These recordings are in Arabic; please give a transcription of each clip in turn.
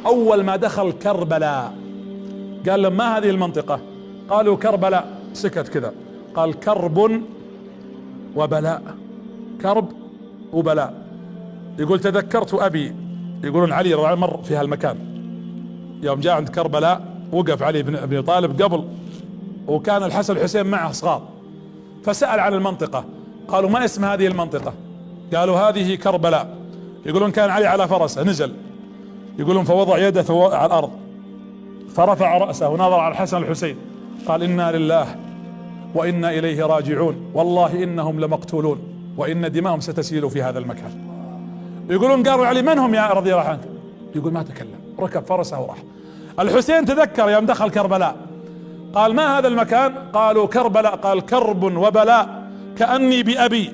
أول ما دخل كربلاء قال لهم ما هذه المنطقة؟ قالوا كربلاء. سكت كذا، قال كرب وبلاء، كرب وبلاء. يقول تذكرت أبي، يقولون علي رضي الله عنه مر في هالمكان يوم جاء عند كربلاء، وقف علي بن أبي طالب قبل، وكان الحسن والحسين معه صغار، فسأل عن المنطقة. قالوا ما اسم هذه المنطقة؟ قالوا هذه كربلاء. يقولون كان علي على فرسه نزل، يقولون فوضع يده على الأرض، فرفع رأسه ونظر على الحسن والحسين، قال إنا لله وإنا إليه راجعون، والله إنهم لمقتولون وإن دماءهم ستسيل في هذا المكان. يقولون قالوا علي من هم يا رضي الله عنك؟ يقول ما تكلم، ركب فرسه وراح. الحسين تذكر يوم دخل كربلاء، قال ما هذا المكان؟ قالوا كربلاء. قال كرب وبلاء كأني بأبي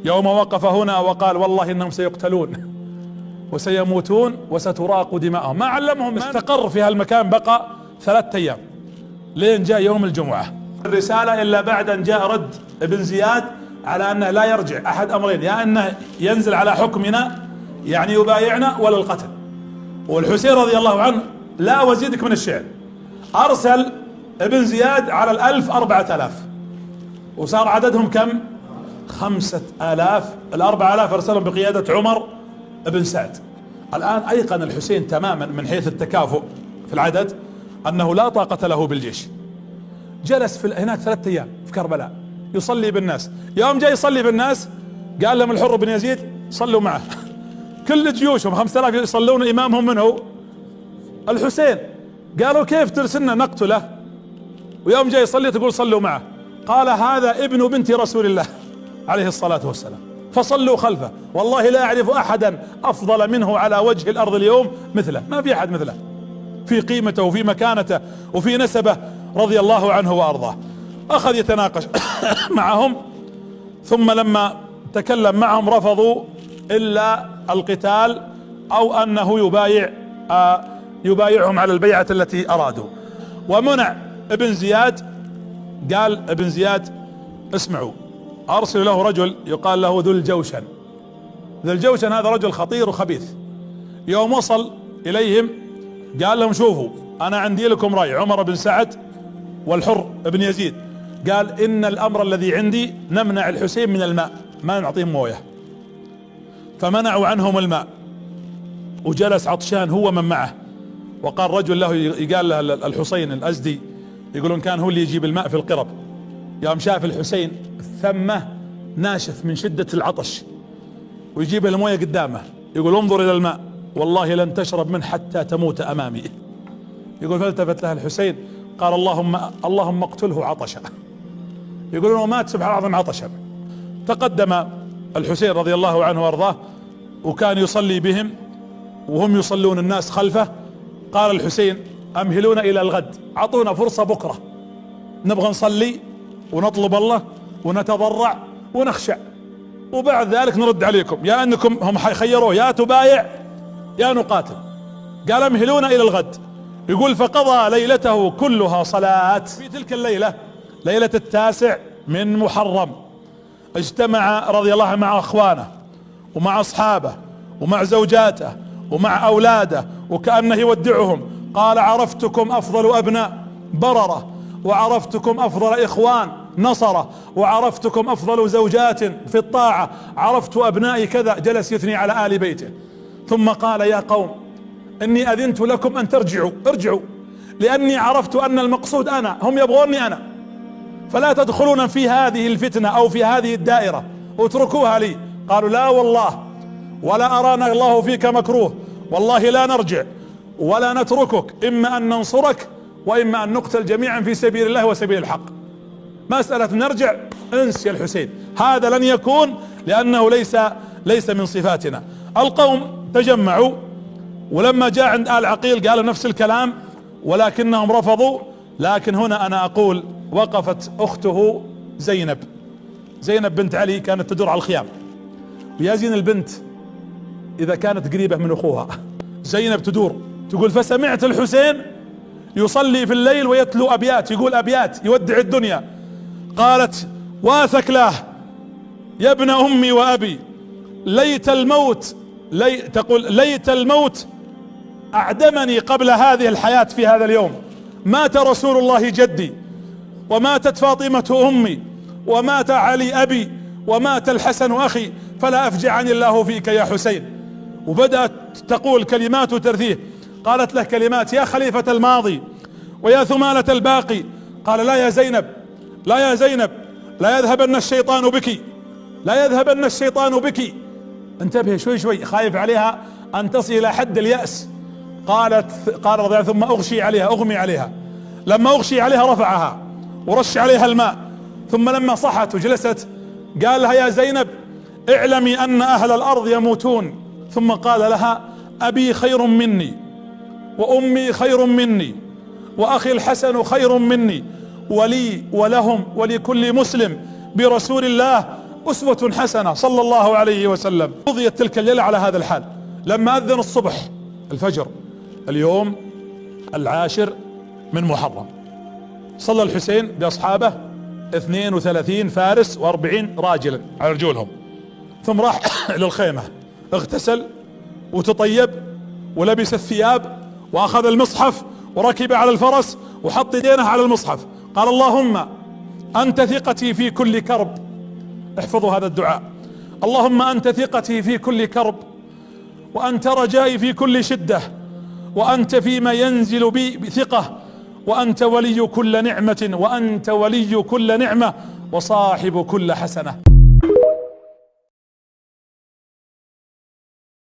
يوم وقف هنا وقال والله إنهم سيقتلون وسيموتون وستراق دماءهم. ما علمهم، استقر في هالمكان بقى 3 أيام لين جاء يوم الجمعة. الرسالة إلا بعد أن جاء رد ابن زياد على أنه لا يرجع أحد أمرين، يا أنه ينزل على حكمنا يعني يبايعنا ولا القتل. والحسين رضي الله عنه لا وزيدك من الشعر، أرسل ابن زياد على 1000 4000، وصار عددهم كم؟ 5000. 4000 أرسلهم بقيادة عمر بن سعد. الآن أيقن الحسين تماما من حيث التكافؤ في العدد أنه لا طاقة له بالجيش. جلس في هناك 3 أيام في كربلاء يصلي بالناس. يوم جاي يصلي بالناس قال لهم الحر بن يزيد صلوا معه. كل جيوشهم 5000 يصلون، إمامهم من هو؟ الحسين. قالوا كيف ترسلنا نقتله ويوم جاي يصلي تقول صلوا معه؟ قال هذا ابن بنت رسول الله عليه الصلاة والسلام، فصلوا خلفه، والله لا أعرف أحدا أفضل منه على وجه الأرض اليوم مثله، ما في أحد مثله في قيمته وفي مكانته وفي نسبه رضي الله عنه وأرضاه. أخذ يتناقش معهم، ثم لما تكلم معهم رفضوا إلا القتال أو أنه يبايعهم على البيعة التي أرادوا. ومنع ابن زياد. قال ابن زياد اسمعوا، أرسل له رجل يقال له ذو الجوشن. ذو الجوشن هذا رجل خطير وخبيث. يوم وصل إليهم قال لهم شوفوا أنا عندي لكم رأي، عمر بن سعد والحر بن يزيد. قال إن الأمر الذي عندي نمنع الحسين من الماء، ما نعطيهم مويه. فمنعوا عنهم الماء، وجلس عطشان هو من معه. وقال رجل له يقال له الحسين الأزدي، يقولون كان هو اللي يجيب الماء في القرب. يوم شاف الحسين ثمه ناشف من شدة العطش ويجيب المويه قدامه، يقول انظر إلى الماء والله لن تشرب منه حتى تموت أمامي. يقول فالتفت له الحسين قال اللهم اقتله عطشا. يقولون ومات سبحان العظيم عطشا. تقدم الحسين رضي الله عنه وارضاه وكان يصلي بهم وهم يصلون الناس خلفه. قال الحسين امهلونا الى الغد، اعطونا فرصة بكرة نبغى نصلي ونطلب الله ونتضرع ونخشع، وبعد ذلك نرد عليكم، يا انكم هم خيروه يا تبايع يا نقاتل. قال امهلونا الى الغد. يقول فقضى ليلته كلها صلاة. في تلك الليلة ليلة 9 من محرم اجتمع رضي الله عنه مع اخوانه ومع اصحابه ومع زوجاته ومع اولاده وكأنه يودعهم. قال عرفتكم افضل ابناء بررة، وعرفتكم افضل اخوان نصرة، وعرفتكم افضل زوجات في الطاعة، عرفت ابنائي كذا. جلس يثني على آل بيته، ثم قال يا قوم اني اذنت لكم ان ارجعوا لاني عرفت ان المقصود انا، هم يبغوني انا، فلا تدخلون في هذه الفتنة او في هذه الدائرة، اتركوها لي. قالوا لا والله ولا ارانا الله فيك مكروه، والله لا نرجع ولا نتركك، اما ان ننصرك واما ان نقتل جميعا في سبيل الله وسبيل الحق. مسألة نرجع انس يا الحسين، هذا لن يكون لانه ليس من صفاتنا. القوم تجمعوا، ولما جاء عند آل عقيل قالوا نفس الكلام ولكنهم رفضوا. لكن هنا انا اقول وقفت اخته زينب بنت علي، كانت تدور على الخيام. ويا زين البنت اذا كانت قريبة من اخوها. زينب تدور تقول فسمعت الحسين يصلي في الليل ويتلو ابيات، يقول ابيات يودع الدنيا. قالت واثكلاه يا ابن امي وابي، ليت الموت أعدمني قبل هذه الحياة في هذا اليوم. مات رسول الله جدي، وماتت فاطمة أمي، ومات علي أبي، ومات الحسن أخي، فلا أفجعني الله فيك يا حسين. وبدأت تقول كلمات ترثيه. قالت له كلمات: يا خليفة الماضي ويا ثمالة الباقي. قال: لا يا زينب، لا يا زينب، لا يذهبن الشيطان بك، لا يذهبن الشيطان بك. انتبه شوي شوي، خايف عليها أن تصل إلى حد اليأس. قال رضي الله: ثم أغشي عليها، أغمي عليها. لما أغشي عليها رفعها ورش عليها الماء، ثم لما صحت وجلست قال لها: يا زينب اعلمي أن أهل الأرض يموتون. ثم قال لها: أبي خير مني، وأمي خير مني، وأخي الحسن خير مني، ولي ولهم ولكل مسلم برسول الله أسوة حسنة صلى الله عليه وسلم. قضيت تلك الليلة على هذا الحال. لما أذن الصبح الفجر اليوم 10 من محرم، صلى الحسين بأصحابه 32 فارس و40 راجلا على رجولهم، ثم راح للخيمة، اغتسل وتطيب ولبس الثياب واخذ المصحف وركب على الفرس وحط يدينه على المصحف. قال: اللهم أنت ثقتي في كل كرب. احفظوا هذا الدعاء: اللهم أنت ثقتي في كل كرب، وأنت رجائي في كل شدة، وأنت فيما ينزل بي بثقة، وأنت ولي كل نعمة، وأنت ولي كل نعمة، وصاحب كل حسنة.